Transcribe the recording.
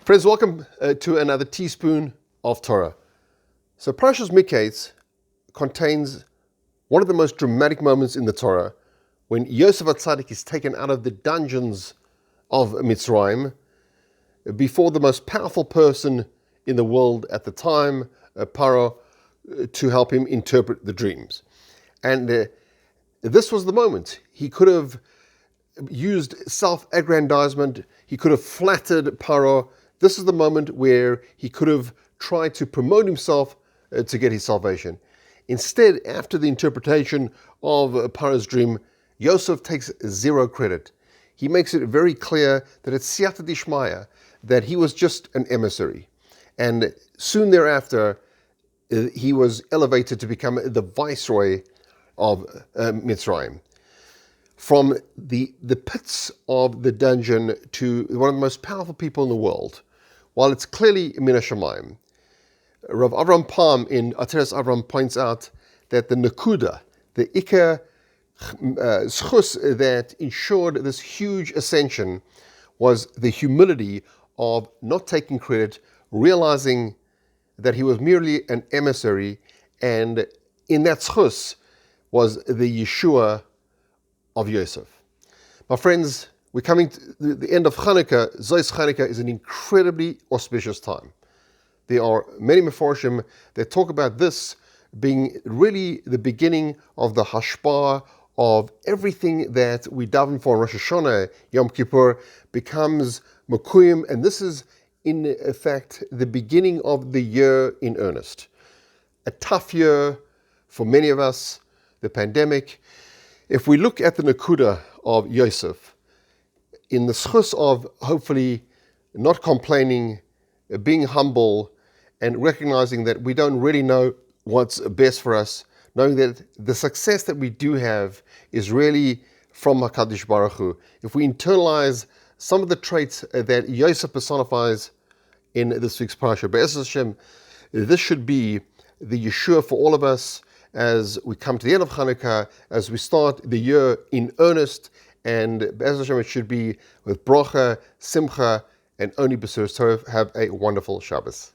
Friends, welcome to another teaspoon of Torah. So Parshas Mikeitz contains one of the most dramatic moments in the Torah when Yosef HaTzadik is taken out of the dungeons of Mitzrayim before the most powerful person in the world at the time, Paro, to help him interpret the dreams. And this was the moment. He could have used self-aggrandizement. He could have flattered Paro. This is the moment where he could have tried to promote himself to get his salvation. Instead, after the interpretation of Paro's dream, Yosef takes zero credit. He makes it very clear that it's siyata dishmaya, that he was just an emissary. And soon thereafter, he was elevated to become the viceroy of Mitzrayim. From the pits of the dungeon to one of the most powerful people in the world, while it's clearly min hashamayim. Rav Avram Palm in Ateres Avram points out that the Nakuda, the Iker Schus that ensured this huge ascension was the humility of not taking credit, realizing that he was merely an emissary, and in that Schus was the Yeshua of Yosef. My friends, we're coming to the end of Chanukah. Zois Chanukah is an incredibly auspicious time. There are many Meforshim that talk about this being really the beginning of the hashpah of everything that we daven for Rosh Hashanah, Yom Kippur, becomes Mekuyim, and this is in effect the beginning of the year in earnest. A tough year for many of us, the pandemic. If we look at the Nakuda of Yosef, in the schus of hopefully not complaining, being humble, and recognizing that we don't really know what's best for us, knowing that the success that we do have is really from HaKadosh Baruch Hu. If we internalize some of the traits that Yosef personifies in this week's Parashah, Be'ez Hashem, this should be the Yeshua for all of us as we come to the end of Chanukah, as we start the year in earnest, and Be'ez Hashem, it should be with bracha, simcha, and only b'suras Torah. Have a wonderful Shabbos.